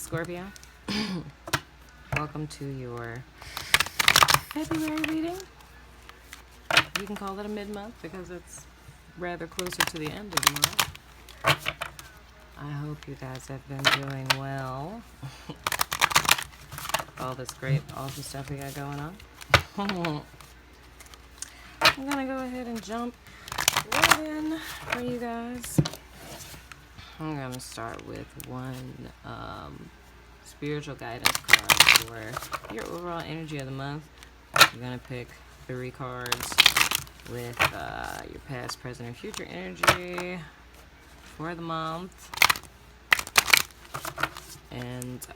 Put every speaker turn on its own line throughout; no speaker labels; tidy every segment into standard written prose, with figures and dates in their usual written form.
Scorpio. Welcome to your February reading. You can call it a mid-month because it's rather closer to the end of the month. I hope you guys have been doing well. All this great, awesome stuff we got going on. I'm gonna go ahead and jump right in for you guys. I'm gonna start with one spiritual guidance card for your overall energy of the month. You're gonna pick 3 cards with your past, present, and future energy for the month. And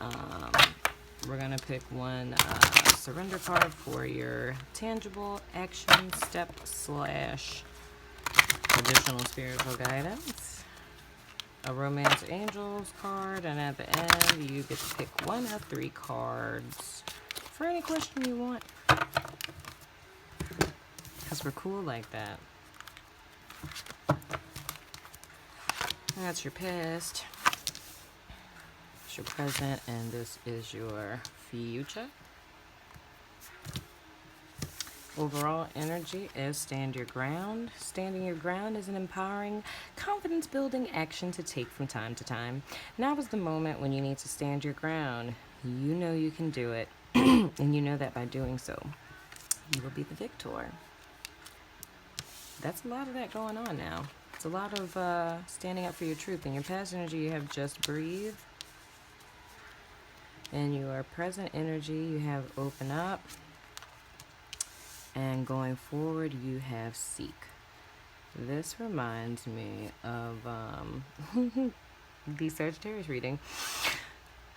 we're gonna pick one surrender card for your tangible action step / additional spiritual guidance. A romance angels card, and at the end you get to pick one of 3 cards for any question you want, because we're cool like that. That's your past, that's your present, and this is your future. Overall energy is stand your ground. Standing your ground is an empowering, confidence-building action to take from time to time. Now is the moment when you need to stand your ground. You know you can do it, and you know that by doing so, you will be the victor. That's a lot of that going on now. It's a lot of standing up for your truth. In your past energy, you have just breathe. In your present energy, you have open up. And going forward, you have seek. This reminds me of the Sagittarius reading.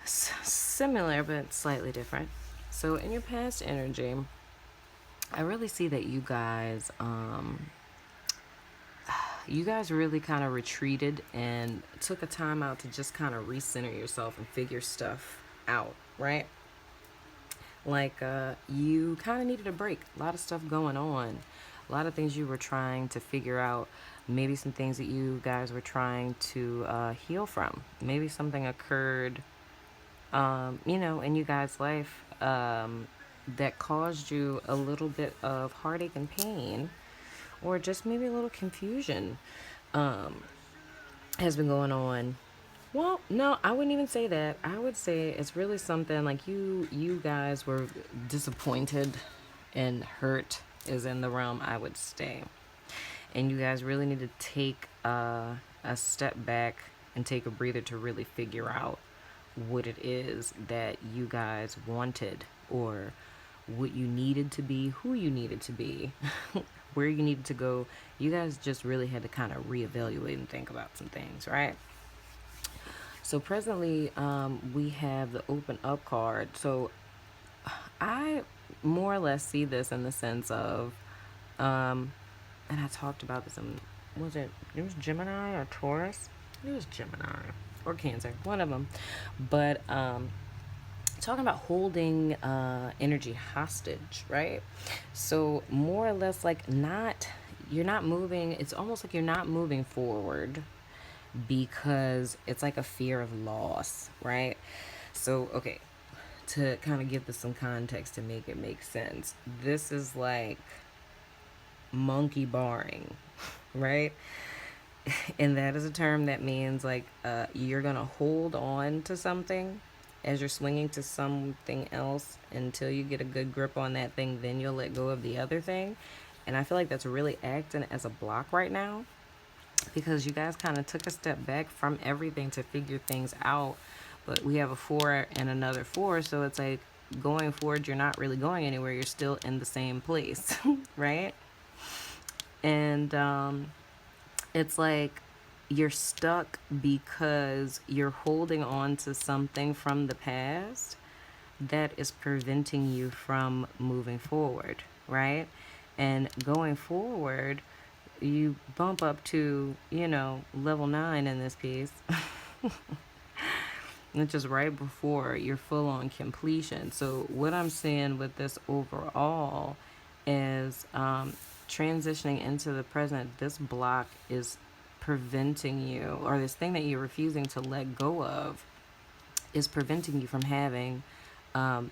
Similar, but slightly different. So in your past energy, I really see that you guys really kind of retreated and took a time out to just kind of recenter yourself and figure stuff out, right? Like you kind of needed a break. A lot of stuff going on. A lot of things you were trying to figure out. Maybe some things that you guys were trying to heal from. Maybe something occurred, in you guys' life that caused you a little bit of heartache and pain, or just maybe a little confusion has been going on. Well, no, I wouldn't even say that. I would say it's really something like you guys were disappointed and hurt is in the realm, I would say. And you guys really need to take a step back and take a breather to really figure out what it is that you guys wanted, or what you needed to be, who you needed to be, where you needed to go. You guys just really had to kind of reevaluate and think about some things, right? So presently, we have the open up card. So I more or less see this in the sense of, and I talked about this in, it was Gemini or Taurus? It was Gemini or Cancer, one of them. But talking about holding energy hostage, right? So more or less like you're not moving. It's almost like you're not moving forward, because it's like a fear of loss, right? So, okay, to kind of give this some context to make it make sense, this is like monkey barring, right? And that is a term that means like you're gonna hold on to something as you're swinging to something else until you get a good grip on that thing, then you'll let go of the other thing. And I feel like that's really acting as a block right now, because you guys kind of took a step back from everything to figure things out. But we have a 4 and another 4, so it's like going forward, you're not really going anywhere. You're still in the same place, right? And it's like you're stuck because you're holding on to something from the past that is preventing you from moving forward, right? And going forward, you bump up to, level 9 in this case, which is right before you're full on completion. So what I'm saying with this overall is transitioning into the present, this block is preventing you, or this thing that you're refusing to let go of is preventing you from having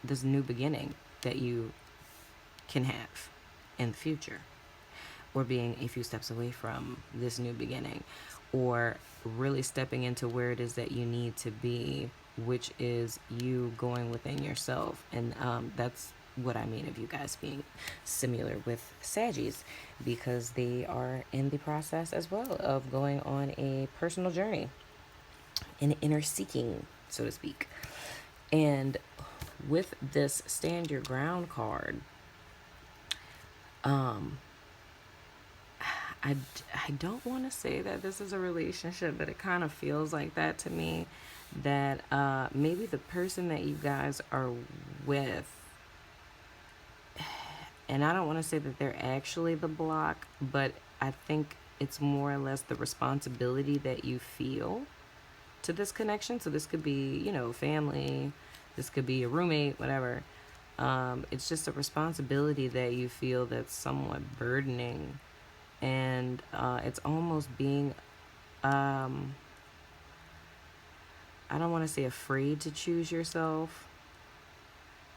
this new beginning that you can have in the future, or being a few steps away from this new beginning, or really stepping into where it is that you need to be, which is you going within yourself. And that's what I mean of you guys being similar with Saggies, because they are in the process as well of going on a personal journey, an inner seeking, so to speak. And with this stand your ground card, I, I don't want to say that this is a relationship, but it kind of feels like that to me. That maybe the person that you guys are with, and I don't want to say that they're actually the block, but I think it's more or less the responsibility that you feel to this connection. So this could be, you know, family, this could be a roommate, whatever. It's just a responsibility that you feel that's somewhat burdening. And it's almost being, I don't want to say afraid to choose yourself,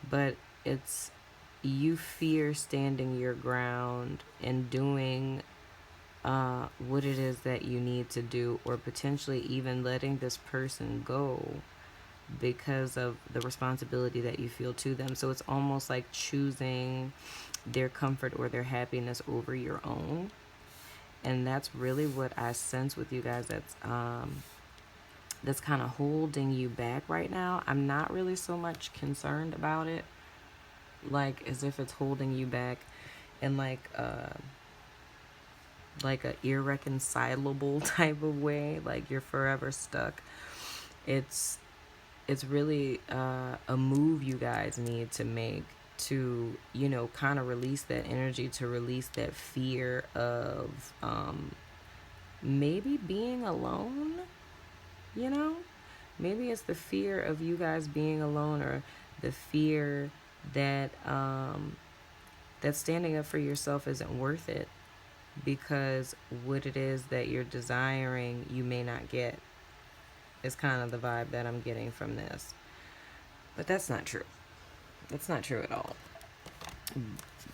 but it's you fear standing your ground and doing what it is that you need to do, or potentially even letting this person go because of the responsibility that you feel to them. So it's almost like choosing their comfort or their happiness over your own. And that's really what I sense with you guys. That's kind of holding you back right now. I'm not really so much concerned about it, like as if it's holding you back in like a irreconcilable type of way, like you're forever stuck. It's really a move you guys need to make to, you know, kind of release that energy, to release that fear of maybe being alone, you know? Maybe it's the fear of you guys being alone, or the fear that that standing up for yourself isn't worth it, because what it is that you're desiring you may not get, is kind of the vibe that I'm getting from this. But that's not true. That's not true at all.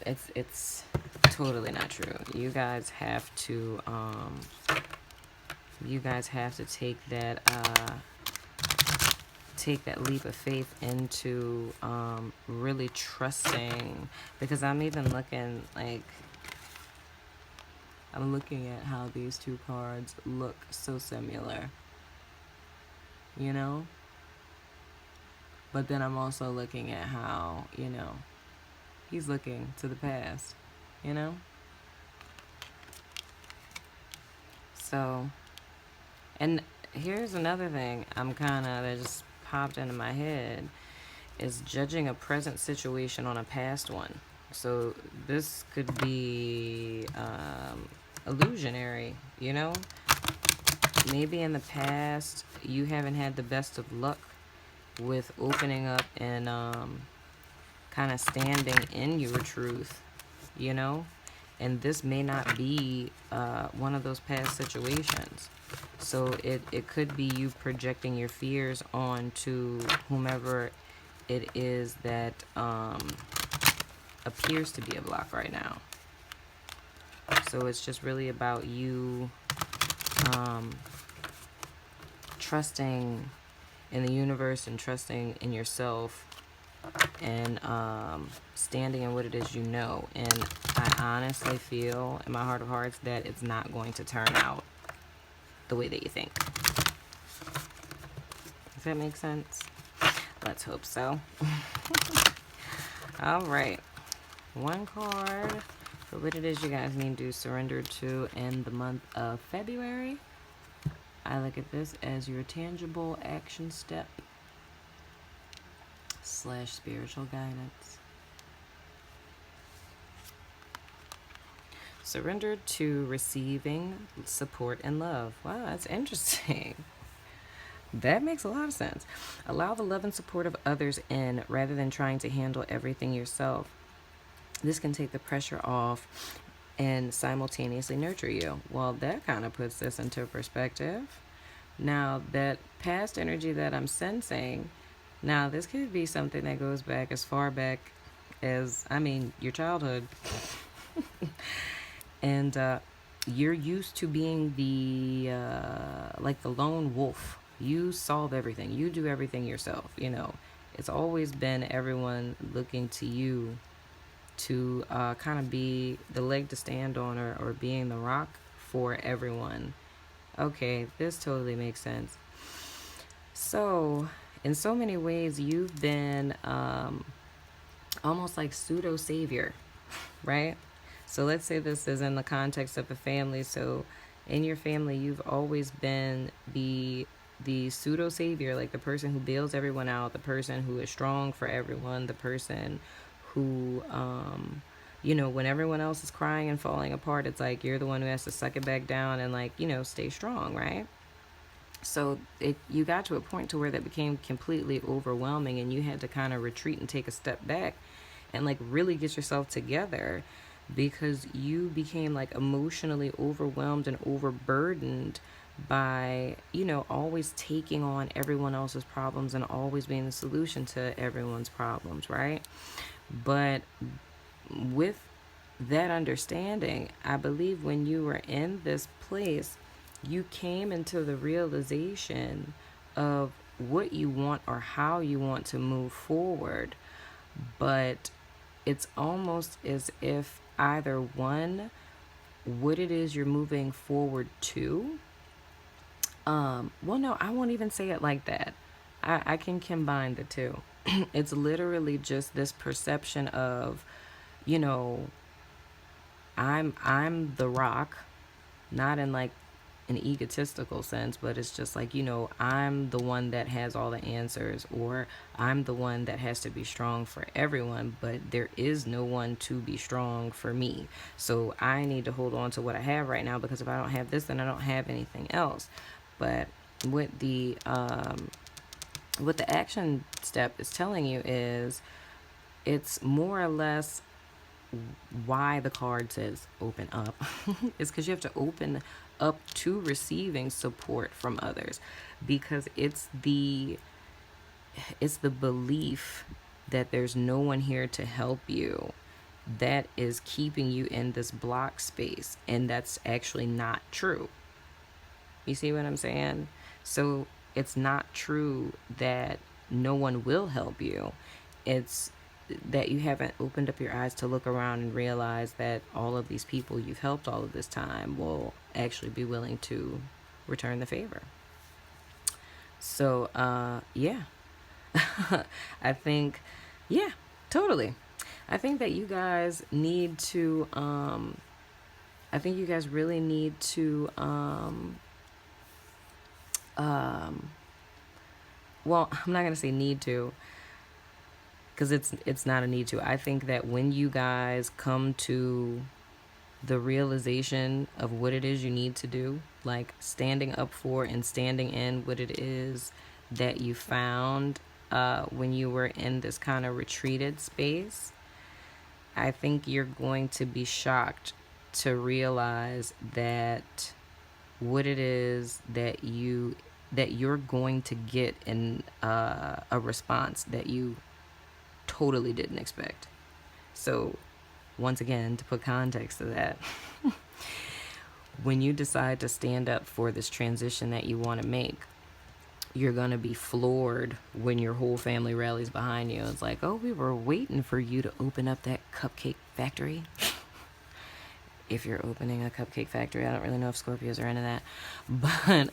It's totally not true. You guys have to take that leap of faith into really trusting, because I'm even looking like, I'm looking at how these two cards look so similar, you know? But then I'm also looking at how, you know, he's looking to the past, you know? So, and here's another thing that just popped into my head, is judging a present situation on a past one. So this could be illusionary, you know? Maybe in the past you haven't had the best of luck with opening up and kind of standing in your truth, you know? And this may not be one of those past situations. So it could be you projecting your fears onto whomever it is that appears to be a block right now. So it's just really about you trusting in the universe and trusting in yourself, and standing in what it is you know. And I honestly feel in my heart of hearts that it's not going to turn out the way that you think. Does that make sense? Let's hope so. All right. One card for what it is you guys need to surrender to in the month of February. I look at this as your tangible action step / spiritual guidance. Surrender to receiving support and love. Wow, that's interesting. That makes a lot of sense. Allow the love and support of others in rather than trying to handle everything yourself. This can take the pressure off and simultaneously nurture you. Well, that kind of puts this into perspective. Now, that past energy that I'm sensing, Now, this could be something that goes back as far back as, I mean, your childhood. And you're used to being the, like the lone wolf. You solve everything, you do everything yourself, you know. It's always been everyone looking to you to kind of be the leg to stand on, or being the rock for everyone. Okay, this totally makes sense. So, in so many ways, you've been almost like pseudo savior, right? So, let's say this is in the context of a family. So, in your family, you've always been the pseudo savior, like the person who bails everyone out, the person who is strong for everyone, the person who you know, when everyone else is crying and falling apart, it's like you're the one who has to suck it back down and, like, you know, stay strong, right? So you got to a point to where that became completely overwhelming, and you had to kind of retreat and take a step back and, like, really get yourself together, because you became, like, emotionally overwhelmed and overburdened by, you know, always taking on everyone else's problems and always being the solution to everyone's problems, right? But with that understanding, I believe when you were in this place, you came into the realization of what you want or how you want to move forward. But it's almost as if either one, what it is you're moving forward to. Well, no, I won't even say it like that. I can combine the two. It's literally just this perception of, you know, I'm the rock, not in like an egotistical sense, but it's just like, you know, I'm the one that has all the answers, or I'm the one that has to be strong for everyone, but there is no one to be strong for me. So I need to hold on to what I have right now, because if I don't have this, then I don't have anything else. But what the action step is telling you is, it's more or less why the card says open up is because you have to open up to receiving support from others, because it's the belief that there's no one here to help you that is keeping you in this block space, and that's actually not true. You see what I'm saying? So it's not true that no one will help you. It's that you haven't opened up your eyes to look around and realize that all of these people you've helped all of this time will actually be willing to return the favor. So, yeah. I think, yeah, totally. I think that you guys need to, I think you guys really need to, well, I'm not going to say need to, because it's not a need to. I think that when you guys come to the realization of what it is you need to do, like standing up for and standing in what it is that you found when you were in this kind of retreated space, I think you're going to be shocked to realize that what it is that you're going to get in a response that you totally didn't expect. So, once again, to put context to that, when you decide to stand up for this transition that you want to make, you're going to be floored when your whole family rallies behind you. It's like, oh, we were waiting for you to open up that cupcake factory. If you're opening a cupcake factory, I don't really know if Scorpios are into that. But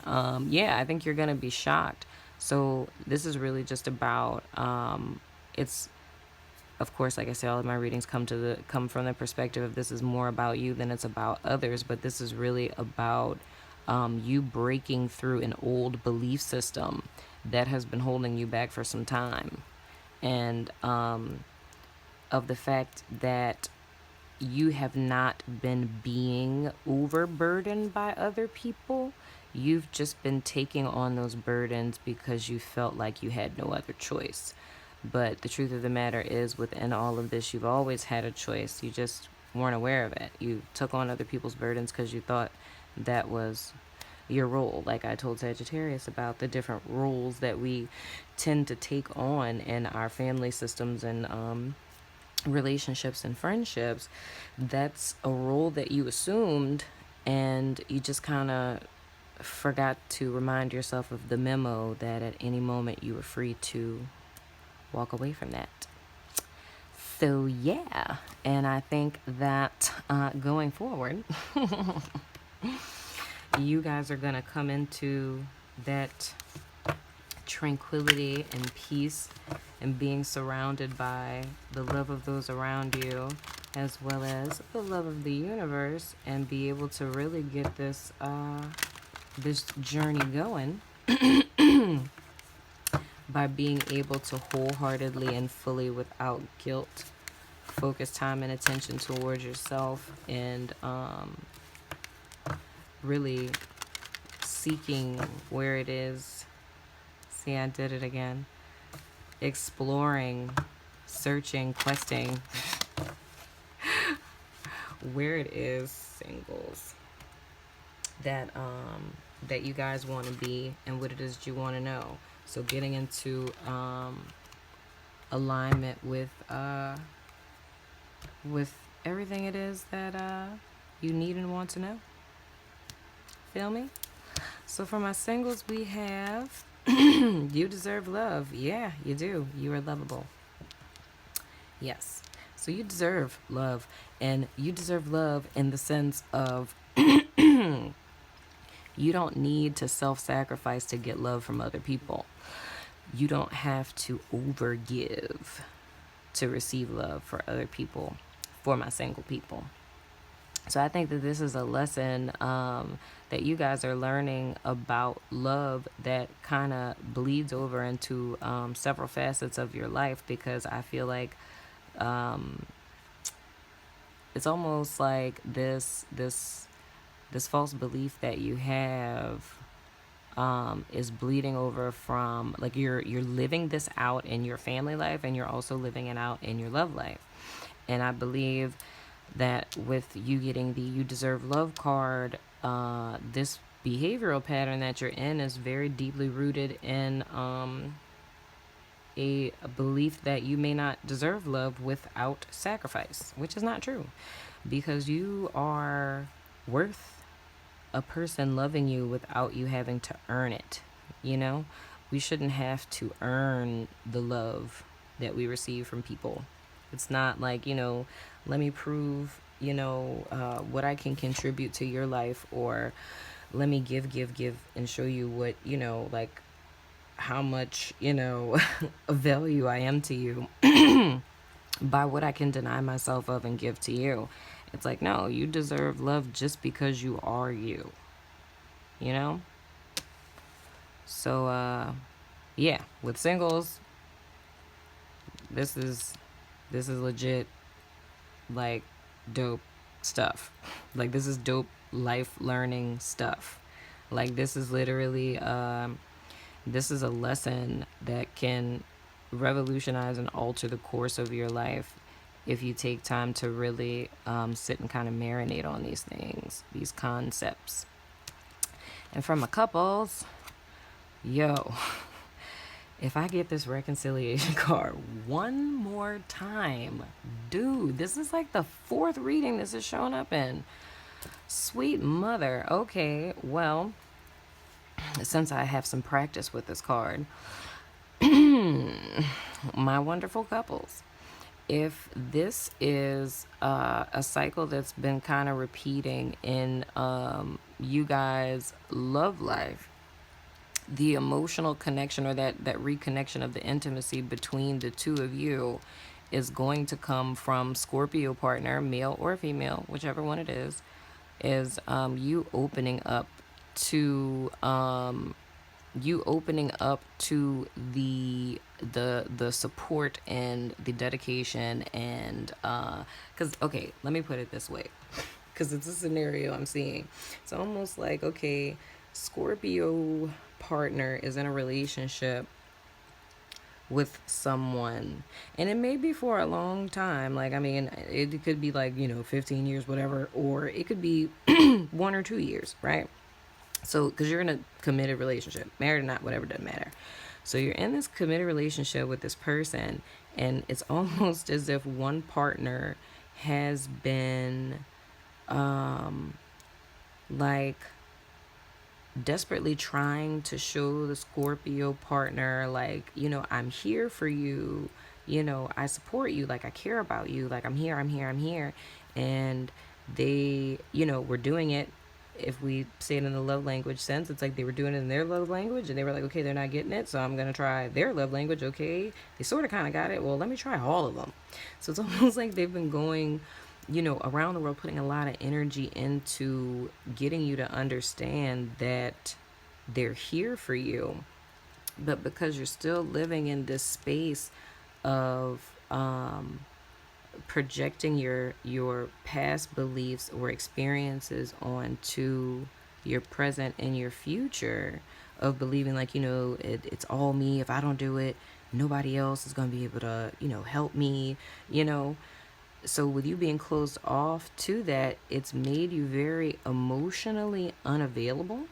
yeah, I think you're going to be shocked. So this is really just about, it's, of course, like I say, all of my readings come from the perspective of this is more about you than it's about others, but this is really about you breaking through an old belief system that has been holding you back for some time, and of the fact that you have not been being overburdened by other people. You've just been taking on those burdens because you felt like you had no other choice. But the truth of the matter is, within all of this, you've always had a choice. You just weren't aware of it. You took on other people's burdens because you thought that was your role. Like I told Sagittarius about the different roles that we tend to take on in our family systems and relationships and friendships. That's a role that you assumed, and you just kind of forgot to remind yourself of the memo that at any moment you were free to walk away from that. So yeah, and I think that going forward, you guys are gonna come into that tranquility and peace and being surrounded by the love of those around you as well as the love of the universe, and be able to really get this this journey going by being able to wholeheartedly and fully, without guilt, focus time and attention towards yourself, and really seeking where it is. See, I did it again. Exploring, searching, questing where it is, singles, that that you guys want to be and what it is that you want to know. So getting into alignment with everything it is that you need and want to know. Feel me? So for my singles, we have you deserve love. Yeah, you do. You are lovable. Yes. So you deserve love, and you deserve love in the sense of you don't need to self-sacrifice to get love from other people. You don't have to overgive to receive love for other people, for my single people. So I think that this is a lesson that you guys are learning about love that kind of bleeds over into several facets of your life, because I feel like it's almost like this false belief that you have is bleeding over from, like, you're living this out in your family life, and you're also living it out in your love life. And I believe that with you getting the You Deserve Love card, this behavioral pattern that you're in is very deeply rooted in a belief that you may not deserve love without sacrifice, which is not true, because you are worth a person loving you without you having to earn it. You know, we shouldn't have to earn the love that we receive from people. It's not like, let me prove, what I can contribute to your life, or let me give, and show you what, like how much, of value I am to you by what I can deny myself of and give to you. It's like, no, you deserve love just because you are you, So, yeah, with singles, this is legit, like, dope stuff. Like, this is dope life learning stuff. Like, this is literally, this is a lesson that can revolutionize and alter the course of your life if you take time to really sit and kind of marinate on these things, these concepts. And from a couples, yo, if I get this reconciliation card one more time, dude, this is like the fourth reading this is showing up in. Sweet mother. Okay, well, since I have some practice with this card, my wonderful couples, if this is a cycle that's been kind of repeating in you guys' love life, the emotional connection, or that reconnection of the intimacy between the two of you, is going to come from Scorpio partner, male or female, whichever one it is you opening up to the support and the dedication, and because, okay, let me put it this way, because it's a scenario I'm seeing. It's almost like, okay, Scorpio partner is in a relationship with someone, and it may be for a long time. Like, I mean, it could be like 15 years, whatever, or it could be 1 or 2 years, right? So, because you're in a committed relationship, married or not, whatever, doesn't matter. So, you're in this committed relationship with this person, and it's almost as if one partner has been like desperately trying to show the Scorpio partner, like, I'm here for you, I support you, like, I care about you, like, I'm here, I'm here, I'm here. And they, were doing it. If we say it in the love language sense, it's like they were doing it in their love language, and they were like, okay, they're not getting it, so I'm going to try their love language. Okay, they sort of kind of got it. Well, let me try all of them. So it's almost like they've been going around the world, putting a lot of energy into getting you to understand that they're here for you. But because you're still living in this space of projecting your past beliefs or experiences onto your present and your future, of believing like, it's all me. If I don't do it, nobody else is going to be able to, help me, so with you being closed off to that, it's made you very emotionally unavailable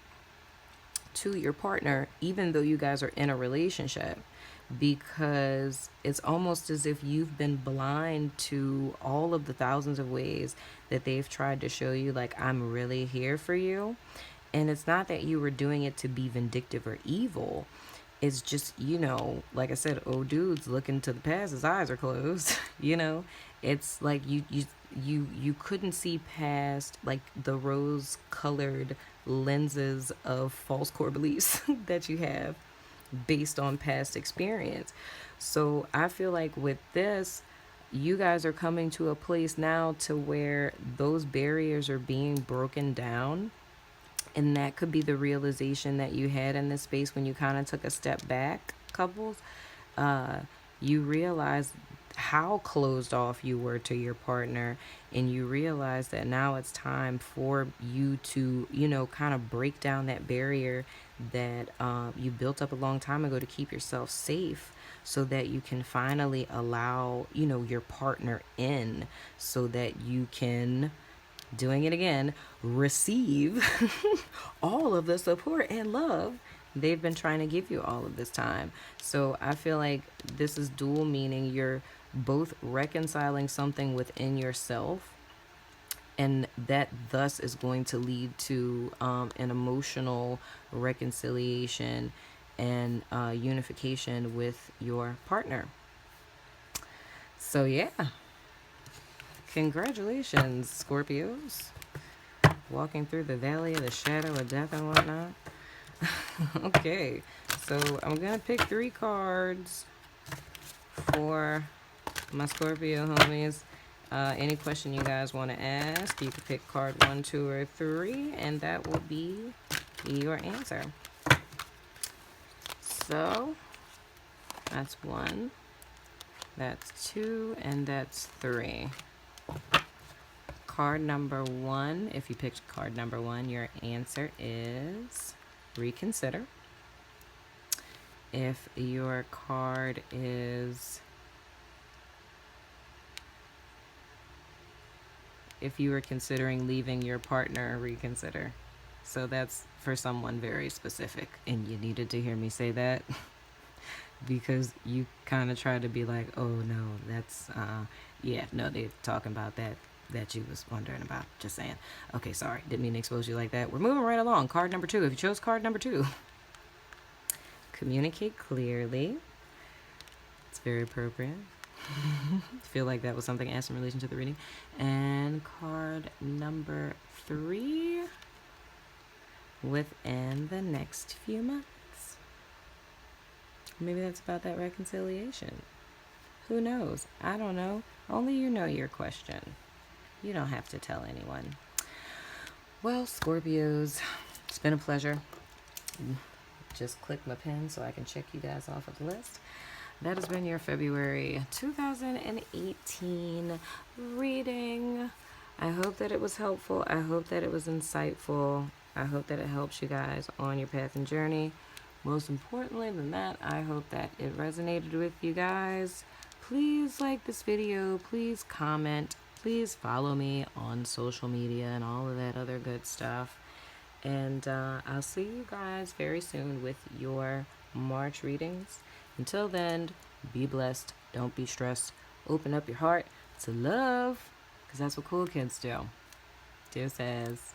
to your partner, even though you guys are in a relationship, because it's almost as if you've been blind to all of the thousands of ways that they've tried to show you, like, I'm really here for you. And it's not that you were doing it to be vindictive or evil. It's just, like I said, old dudes looking to the past, his eyes are closed. It's like you couldn't see past, like, the rose colored lenses of false core beliefs that you have based on past experience. So I feel like with this, you guys are coming to a place now to where those barriers are being broken down. And that could be the realization that you had in this space when you kind of took a step back, couples. You realize how closed off you were to your partner, and you realize that now it's time for you to, kind of break down that barrier that you built up a long time ago to keep yourself safe, so that you can finally allow, your partner in, so that you can, doing it again, receive all of the support and love they've been trying to give you all of this time. So I feel like this is dual meaning. You're both reconciling something within yourself, and that thus is going to lead to an emotional reconciliation and unification with your partner. So yeah, congratulations, Scorpios, walking through the valley of the shadow of death and whatnot. Okay, so I'm gonna pick 3 cards for my Scorpio homies. Any question you guys want to ask, you can pick card 1, 2, or 3, and that will be your answer. So that's 1, that's 2, and that's 3. Card number 1, if you picked card number 1, your answer is reconsider. If your card is, if you were considering leaving your partner, reconsider. So that's for someone very specific, and you needed to hear me say that because you kind of tried to be like, oh no, that's yeah, no, they're talking about that you was wondering about. Just saying. Okay, sorry, didn't mean to expose you like that. We're moving right along. Card number 2. If you chose card number 2, communicate clearly. It's very appropriate. Feel like that was something asked in relation to the reading. And card number 3, within the next few months. Maybe that's about that reconciliation. Who knows? I don't know. Only you know your question. You don't have to tell anyone. Well, Scorpios, it's been a pleasure. Just click my pen so I can check you guys off of the list. That has been your February 2018 reading. I hope that it was helpful. I hope that it was insightful. I hope that it helps you guys on your path and journey. Most importantly than that, I hope that it resonated with you guys. Please like this video. Please comment. Please follow me on social media and all of that other good stuff. And I'll see you guys very soon with your March readings. Until then, be blessed. Don't be stressed. Open up your heart to love, because that's what cool kids do. Deuces.